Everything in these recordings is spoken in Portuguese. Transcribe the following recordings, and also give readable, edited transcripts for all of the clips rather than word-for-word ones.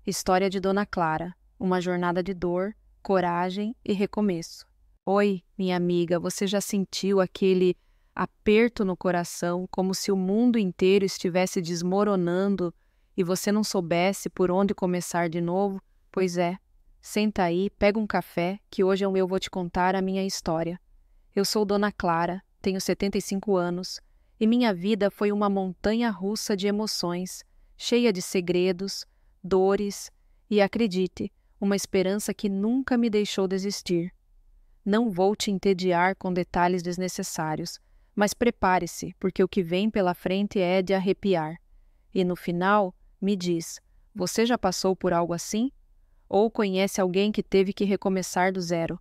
História de Dona Clara, uma jornada de dor, coragem e recomeço. Oi, minha amiga, você já sentiu aquele aperto no coração, como se o mundo inteiro estivesse desmoronando e você não soubesse por onde começar de novo? Pois é, senta aí, pega um café, que hoje eu vou te contar a minha história. Eu sou Dona Clara, tenho 75 anos, e minha vida foi uma montanha-russa de emoções, cheia de segredos, dores e, acredite, uma esperança que nunca me deixou desistir. Não vou te entediar com detalhes desnecessários, mas prepare-se, porque o que vem pela frente é de arrepiar. E no final, me diz, você já passou por algo assim? Ou conhece alguém que teve que recomeçar do zero?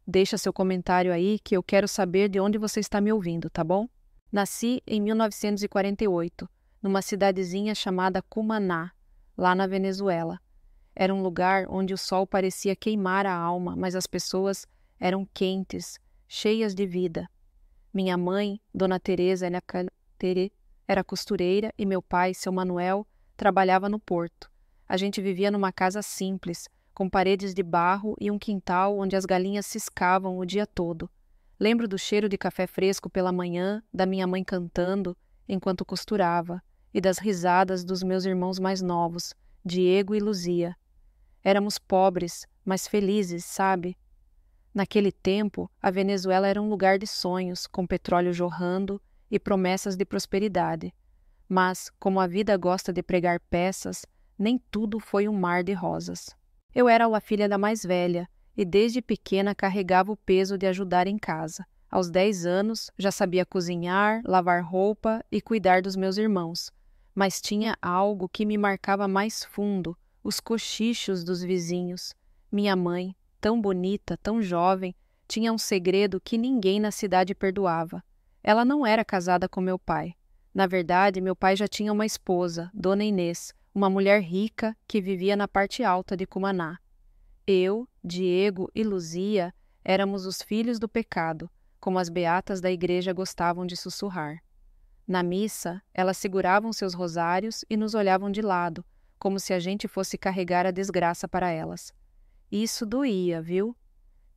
Deixa seu comentário aí que eu quero saber de onde você está me ouvindo, tá bom? Nasci em 1948, numa cidadezinha chamada Cumaná, lá na Venezuela. Era um lugar onde o sol parecia queimar a alma, mas as pessoas eram quentes, cheias de vida. Minha mãe, Dona Teresa, era costureira e meu pai, seu Manuel, trabalhava no porto. A gente vivia numa casa simples, com paredes de barro e um quintal onde as galinhas ciscavam o dia todo. Lembro do cheiro de café fresco pela manhã, da minha mãe cantando enquanto costurava, e das risadas dos meus irmãos mais novos, Diego e Luzia. Éramos pobres, mas felizes, sabe? Naquele tempo, a Venezuela era um lugar de sonhos, com petróleo jorrando e promessas de prosperidade. Mas, como a vida gosta de pregar peças, nem tudo foi um mar de rosas. Eu era a filha da mais velha e desde pequena carregava o peso de ajudar em casa. Aos 10 anos, já sabia cozinhar, lavar roupa e cuidar dos meus irmãos. Mas tinha algo que me marcava mais fundo, os cochichos dos vizinhos. Minha mãe, tão bonita, tão jovem, tinha um segredo que ninguém na cidade perdoava. Ela não era casada com meu pai. Na verdade, meu pai já tinha uma esposa, Dona Inês, uma mulher rica que vivia na parte alta de Cumaná. Eu, Diego e Luzia éramos os filhos do pecado, como as beatas da igreja gostavam de sussurrar. Na missa, elas seguravam seus rosários e nos olhavam de lado, como se a gente fosse carregar a desgraça para elas. Isso doía, viu?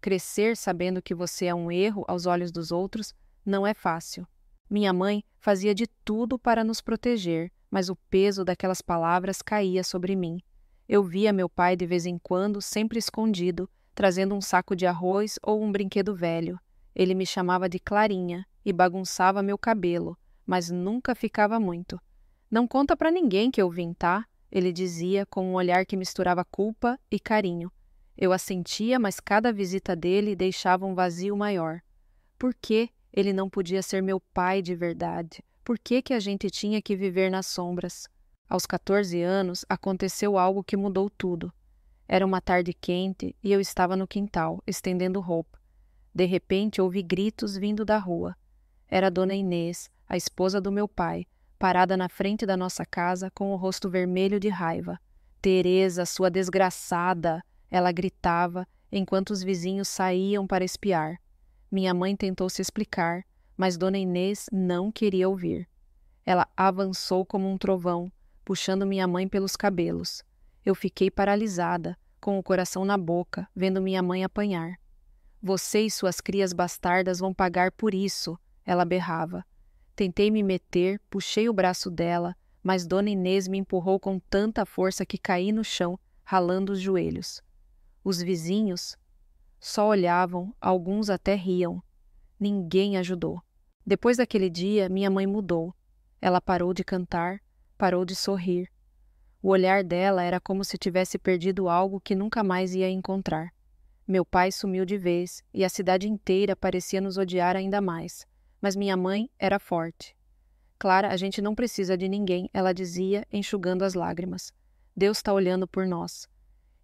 Crescer sabendo que você é um erro aos olhos dos outros não é fácil. Minha mãe fazia de tudo para nos proteger, mas o peso daquelas palavras caía sobre mim. Eu via meu pai de vez em quando, sempre escondido, trazendo um saco de arroz ou um brinquedo velho. Ele me chamava de Clarinha e bagunçava meu cabelo, mas nunca ficava muito. Não conta para ninguém que eu vim, tá? Ele dizia com um olhar que misturava culpa e carinho. Eu assentia, mas cada visita dele deixava um vazio maior. Por que ele não podia ser meu pai de verdade? Por que a gente tinha que viver nas sombras? Aos 14 anos, aconteceu algo que mudou tudo. Era uma tarde quente e eu estava no quintal, estendendo roupa. De repente, ouvi gritos vindo da rua. Era Dona Inês, a esposa do meu pai, parada na frente da nossa casa com o rosto vermelho de raiva. "Teresa, sua desgraçada!" ela gritava, enquanto os vizinhos saíam para espiar. Minha mãe tentou se explicar, mas Dona Inês não queria ouvir. Ela avançou como um trovão, puxando minha mãe pelos cabelos. Eu fiquei paralisada, com o coração na boca, vendo minha mãe apanhar. "Você e suas crias bastardas vão pagar por isso", ela berrava. Tentei me meter, puxei o braço dela, mas Dona Inês me empurrou com tanta força que caí no chão, ralando os joelhos. Os vizinhos só olhavam, alguns até riam. Ninguém ajudou. Depois daquele dia, minha mãe mudou. Ela parou de cantar, parou de sorrir. O olhar dela era como se tivesse perdido algo que nunca mais ia encontrar. Meu pai sumiu de vez e a cidade inteira parecia nos odiar ainda mais. Mas minha mãe era forte. "Clara, a gente não precisa de ninguém", ela dizia, enxugando as lágrimas. "Deus está olhando por nós."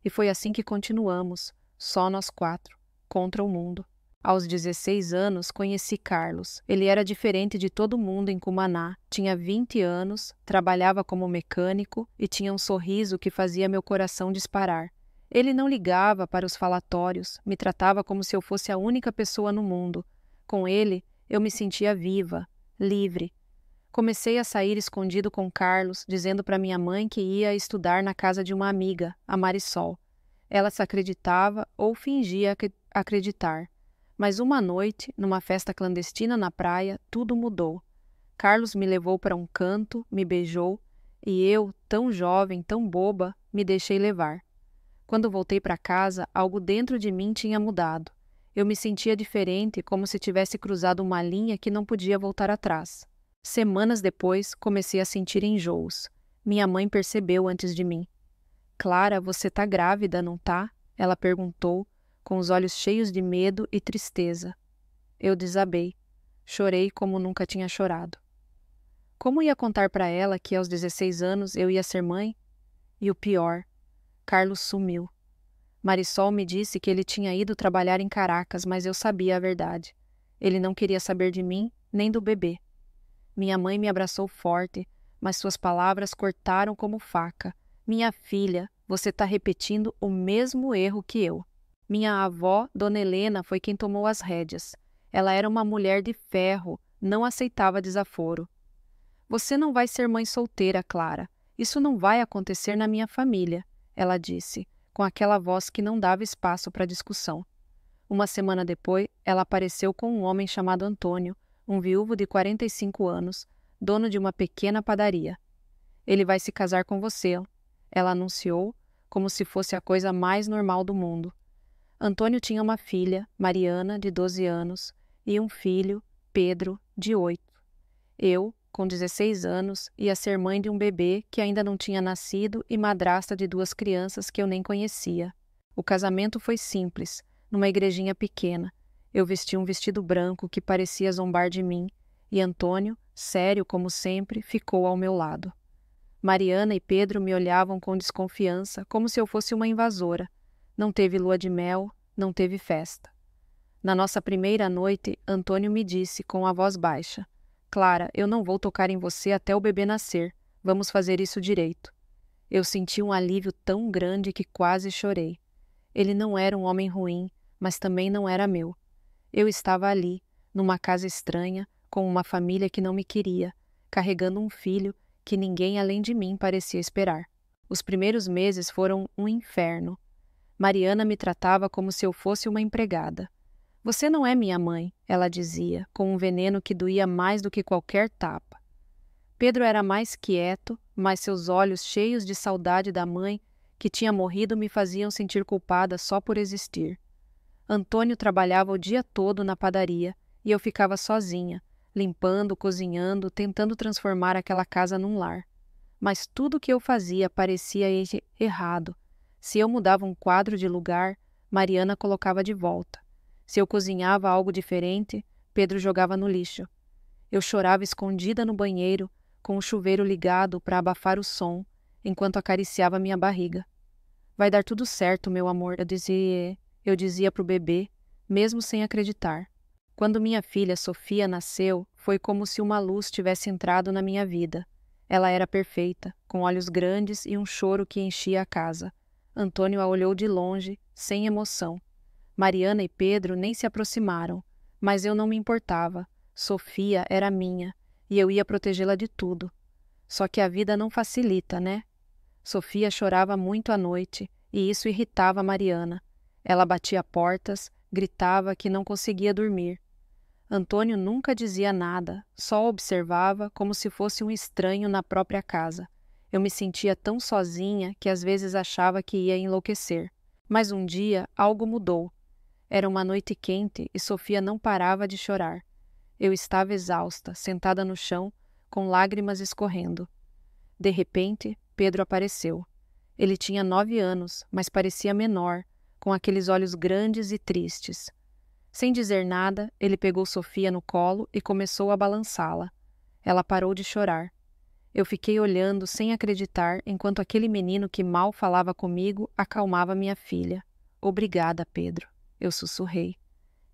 E foi assim que continuamos, só nós 4, contra o mundo. Aos 16 anos, conheci Carlos. Ele era diferente de todo mundo em Cumaná. Tinha 20 anos, trabalhava como mecânico e tinha um sorriso que fazia meu coração disparar. Ele não ligava para os falatórios, me tratava como se eu fosse a única pessoa no mundo. Com ele, eu me sentia viva, livre. Comecei a sair escondido com Carlos, dizendo para minha mãe que ia estudar na casa de uma amiga, a Marisol. Ela se acreditava ou fingia acreditar. Mas uma noite, numa festa clandestina na praia, tudo mudou. Carlos me levou para um canto, me beijou, e eu, tão jovem, tão boba, me deixei levar. Quando voltei para casa, algo dentro de mim tinha mudado. Eu me sentia diferente, como se tivesse cruzado uma linha que não podia voltar atrás. Semanas depois, comecei a sentir enjoos. Minha mãe percebeu antes de mim. Clara, você tá grávida, não tá? Ela perguntou, com os olhos cheios de medo e tristeza. Eu desabei. Chorei como nunca tinha chorado. Como ia contar para ela que aos 16 anos eu ia ser mãe? E o pior, Carlos sumiu. Marisol me disse que ele tinha ido trabalhar em Caracas, mas eu sabia a verdade. Ele não queria saber de mim, nem do bebê. Minha mãe me abraçou forte, mas suas palavras cortaram como faca. Minha filha, você está repetindo o mesmo erro que eu. Minha avó, Dona Helena, foi quem tomou as rédeas. Ela era uma mulher de ferro, não aceitava desaforo. Você não vai ser mãe solteira, Clara. Isso não vai acontecer na minha família, ela disse, com aquela voz que não dava espaço para discussão. Uma semana depois, ela apareceu com um homem chamado Antônio, um viúvo de 45 anos, dono de uma pequena padaria. Ele vai se casar com você, ela anunciou, como se fosse a coisa mais normal do mundo. Antônio tinha uma filha, Mariana, de 12 anos, e um filho, Pedro, de 8. Eu, com 16 anos, ia ser mãe de um bebê que ainda não tinha nascido e madrasta de 2 crianças que eu nem conhecia. O casamento foi simples, numa igrejinha pequena. Eu vesti um vestido branco que parecia zombar de mim, e Antônio, sério como sempre, ficou ao meu lado. Mariana e Pedro me olhavam com desconfiança, como se eu fosse uma invasora. Não teve lua de mel, não teve festa. Na nossa primeira noite, Antônio me disse com a voz baixa: Clara, eu não vou tocar em você até o bebê nascer. Vamos fazer isso direito. Eu senti um alívio tão grande que quase chorei. Ele não era um homem ruim, mas também não era meu. Eu estava ali, numa casa estranha, com uma família que não me queria, carregando um filho que ninguém além de mim parecia esperar. Os primeiros meses foram um inferno. Mariana me tratava como se eu fosse uma empregada. Você não é minha mãe, ela dizia, com um veneno que doía mais do que qualquer tapa. Pedro era mais quieto, mas seus olhos cheios de saudade da mãe que tinha morrido me faziam sentir culpada só por existir. Antônio trabalhava o dia todo na padaria e eu ficava sozinha, limpando, cozinhando, tentando transformar aquela casa num lar. Mas tudo o que eu fazia parecia errado. Se eu mudava um quadro de lugar, Mariana colocava de volta. Se eu cozinhava algo diferente, Pedro jogava no lixo. Eu chorava escondida no banheiro, com o chuveiro ligado para abafar o som, enquanto acariciava minha barriga. Vai dar tudo certo, meu amor, eu dizia para o bebê, mesmo sem acreditar. Quando minha filha Sofia nasceu, foi como se uma luz tivesse entrado na minha vida. Ela era perfeita, com olhos grandes e um choro que enchia a casa. Antônio a olhou de longe, sem emoção. Mariana e Pedro nem se aproximaram, mas eu não me importava. Sofia era minha, e eu ia protegê-la de tudo. Só que a vida não facilita, né? Sofia chorava muito à noite, e isso irritava Mariana. Ela batia portas, gritava que não conseguia dormir. Antônio nunca dizia nada, só observava como se fosse um estranho na própria casa. Eu me sentia tão sozinha que às vezes achava que ia enlouquecer. Mas um dia algo mudou. Era uma noite quente e Sofia não parava de chorar. Eu estava exausta, sentada no chão, com lágrimas escorrendo. De repente, Pedro apareceu. Ele tinha 9 anos, mas parecia menor, com aqueles olhos grandes e tristes. Sem dizer nada, ele pegou Sofia no colo e começou a balançá-la. Ela parou de chorar. Eu fiquei olhando sem acreditar enquanto aquele menino que mal falava comigo acalmava minha filha. Obrigada, Pedro, eu sussurrei.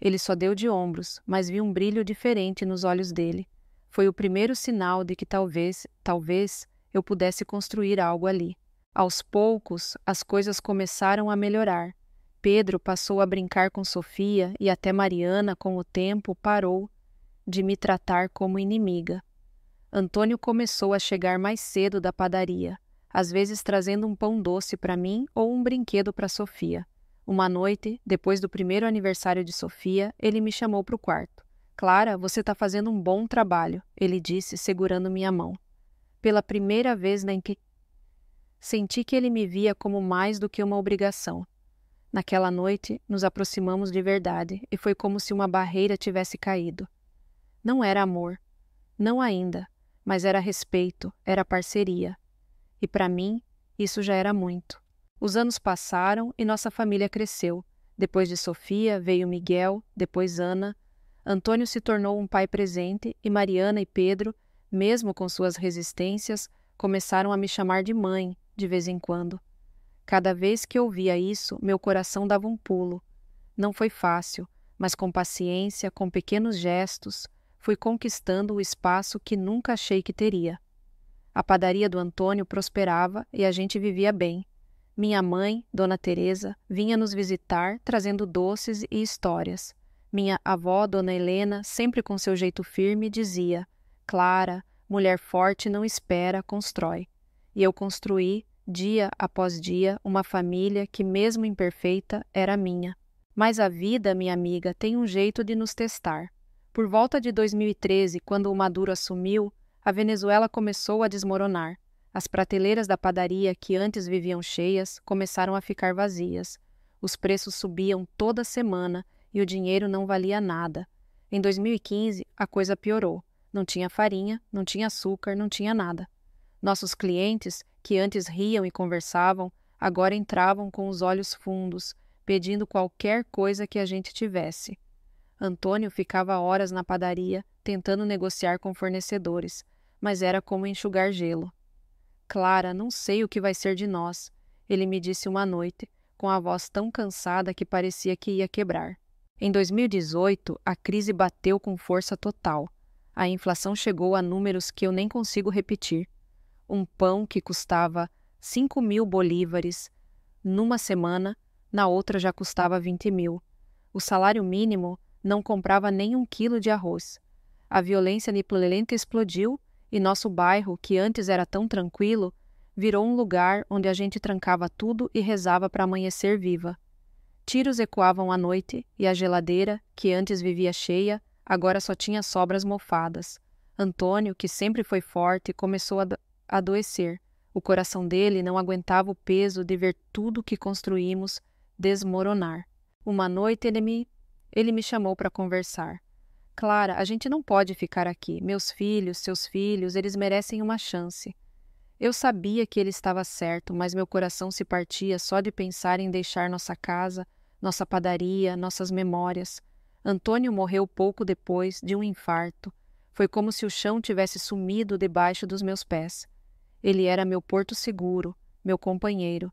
Ele só deu de ombros, mas vi um brilho diferente nos olhos dele. Foi o primeiro sinal de que talvez eu pudesse construir algo ali. Aos poucos, as coisas começaram a melhorar. Pedro passou a brincar com Sofia e até Mariana, com o tempo, parou de me tratar como inimiga. Antônio começou a chegar mais cedo da padaria, às vezes trazendo um pão doce para mim ou um brinquedo para Sofia. Uma noite, depois do primeiro aniversário de Sofia, ele me chamou para o quarto. Clara, você está fazendo um bom trabalho, ele disse, segurando minha mão. Pela primeira vez senti que ele me via como mais do que uma obrigação. Naquela noite, nos aproximamos de verdade e foi como se uma barreira tivesse caído. Não era amor, não ainda, mas era respeito, era parceria. E para mim, isso já era muito. Os anos passaram e nossa família cresceu. Depois de Sofia, veio Miguel, depois Ana. Antônio se tornou um pai presente e Mariana e Pedro, mesmo com suas resistências, começaram a me chamar de mãe, de vez em quando. Cada vez que ouvia isso, meu coração dava um pulo. Não foi fácil, mas com paciência, com pequenos gestos, fui conquistando o espaço que nunca achei que teria. A padaria do Antônio prosperava e a gente vivia bem. Minha mãe, Dona Teresa, vinha nos visitar, trazendo doces e histórias. Minha avó, Dona Helena, sempre com seu jeito firme, dizia: Clara, mulher forte não espera, constrói. E eu construí, dia após dia, uma família que, mesmo imperfeita, era minha. Mas a vida, minha amiga, tem um jeito de nos testar. Por volta de 2013, quando o Maduro assumiu, a Venezuela começou a desmoronar. As prateleiras da padaria, que antes viviam cheias, começaram a ficar vazias. Os preços subiam toda semana e o dinheiro não valia nada. Em 2015, a coisa piorou. Não tinha farinha, não tinha açúcar, não tinha nada. Nossos clientes, que antes riam e conversavam, agora entravam com os olhos fundos, pedindo qualquer coisa que a gente tivesse. Antônio ficava horas na padaria, tentando negociar com fornecedores, mas era como enxugar gelo. Clara, não sei o que vai ser de nós, ele me disse uma noite, com a voz tão cansada que parecia que ia quebrar. Em 2018, a crise bateu com força total. A inflação chegou a números que eu nem consigo repetir. Um pão que custava 5.000 bolívares numa semana, na outra já custava 20.000. O salário mínimo não comprava nem 1 quilo de arroz. A violência violenta explodiu e nosso bairro, que antes era tão tranquilo, virou um lugar onde a gente trancava tudo e rezava para amanhecer viva. Tiros ecoavam à noite e a geladeira, que antes vivia cheia, agora só tinha sobras mofadas. Antônio, que sempre foi forte, começou a adoecer. O coração dele não aguentava o peso de ver tudo que construímos desmoronar. Uma noite ele me chamou para conversar. Clara, a gente não pode ficar aqui. Meus filhos, seus filhos, eles merecem uma chance. Eu sabia que ele estava certo, mas meu coração se partia só de pensar em deixar nossa casa, nossa padaria, nossas memórias. Antônio morreu pouco depois de um infarto. Foi como se o chão tivesse sumido debaixo dos meus pés. Ele era meu porto seguro, meu companheiro.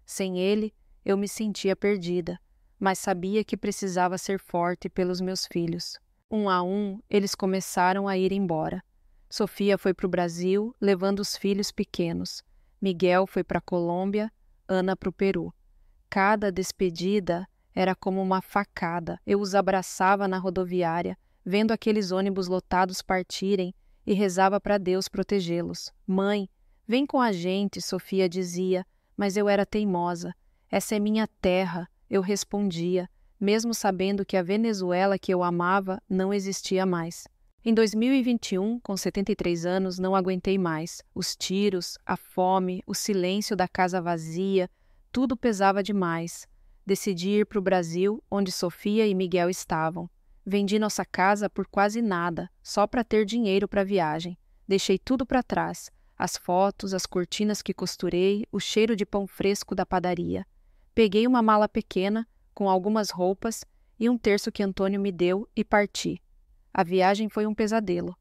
Sem ele, eu me sentia perdida, mas sabia que precisava ser forte pelos meus filhos. Um a um, eles começaram a ir embora. Sofia foi para o Brasil, levando os filhos pequenos. Miguel foi para a Colômbia, Ana para o Peru. Cada despedida era como uma facada. Eu os abraçava na rodoviária, vendo aqueles ônibus lotados partirem, e rezava para Deus protegê-los. Mãe, vem com a gente, Sofia dizia, mas eu era teimosa. Essa é minha terra, eu respondia, mesmo sabendo que a Venezuela que eu amava não existia mais. Em 2021, com 73 anos, não aguentei mais. Os tiros, a fome, o silêncio da casa vazia, tudo pesava demais. Decidi ir para o Brasil, onde Sofia e Miguel estavam. Vendi nossa casa por quase nada, só para ter dinheiro para a viagem. Deixei tudo para trás, as fotos, as cortinas que costurei, o cheiro de pão fresco da padaria. Peguei uma mala pequena, com algumas roupas e um terço que Antônio me deu e parti. A viagem foi um pesadelo.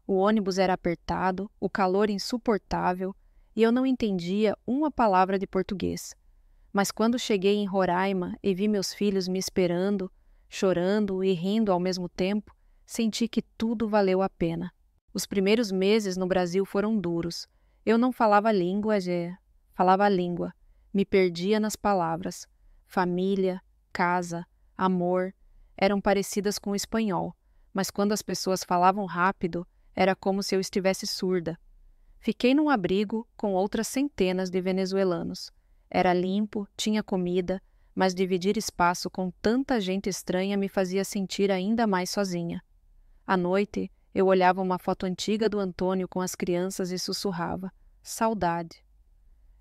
O ônibus era apertado, o calor insuportável e eu não entendia uma palavra de português. Mas quando cheguei em Roraima e vi meus filhos me esperando, chorando e rindo ao mesmo tempo, senti que tudo valeu a pena. Os primeiros meses no Brasil foram duros. Eu não falava falava a língua. Me perdia nas palavras. Família, casa, amor, eram parecidas com o espanhol, mas quando as pessoas falavam rápido, Era como se eu estivesse surda. Fiquei num abrigo com outras centenas de venezuelanos. Era limpo, tinha comida, mas dividir espaço com tanta gente estranha me fazia sentir ainda mais sozinha. À noite, eu olhava uma foto antiga do Antônio com as crianças e sussurrava: saudade.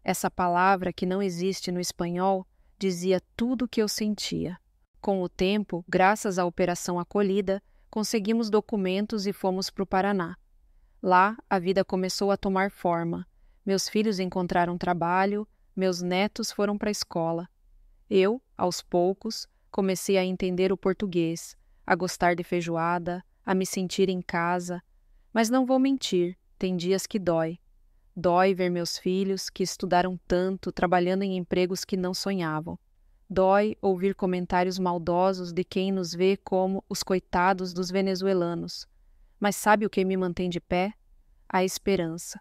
Essa palavra, que não existe no espanhol, dizia tudo o que eu sentia. Com o tempo, graças à Operação Acolhida, conseguimos documentos e fomos para o Paraná. Lá, a vida começou a tomar forma. Meus filhos encontraram trabalho, meus netos foram para a escola. Eu, aos poucos, comecei a entender o português, a gostar de feijoada, a me sentir em casa. Mas não vou mentir, tem dias que dói. Dói ver meus filhos, que estudaram tanto, trabalhando em empregos que não sonhavam. Dói ouvir comentários maldosos de quem nos vê como os coitados dos venezuelanos. Mas sabe o que me mantém de pé? A esperança.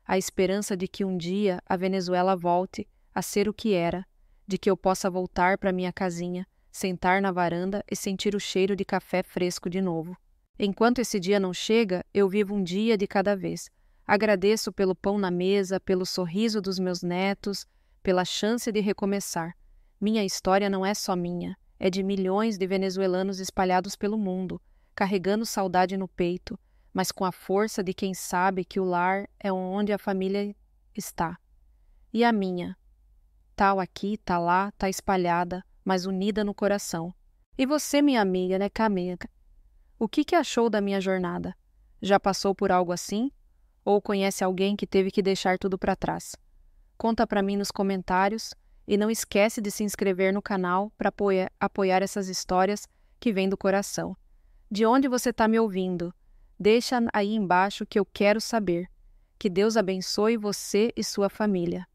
A esperança de que um dia a Venezuela volte a ser o que era, de que eu possa voltar para minha casinha, sentar na varanda e sentir o cheiro de café fresco de novo. Enquanto esse dia não chega, eu vivo um dia de cada vez. Agradeço pelo pão na mesa, pelo sorriso dos meus netos, pela chance de recomeçar. Minha história não é só minha, é de milhões de venezuelanos espalhados pelo mundo, carregando saudade no peito, mas com a força de quem sabe que o lar é onde a família está. E a minha? Tal aqui, tá lá, tá espalhada, mas unida no coração. E você, minha amiga, né, Camila? O que achou da minha jornada? Já passou por algo assim? Ou conhece alguém que teve que deixar tudo para trás? Conta para mim nos comentários e não esquece de se inscrever no canal para apoiar essas histórias que vêm do coração. De onde você está me ouvindo? Deixa aí embaixo que eu quero saber. Que Deus abençoe você e sua família.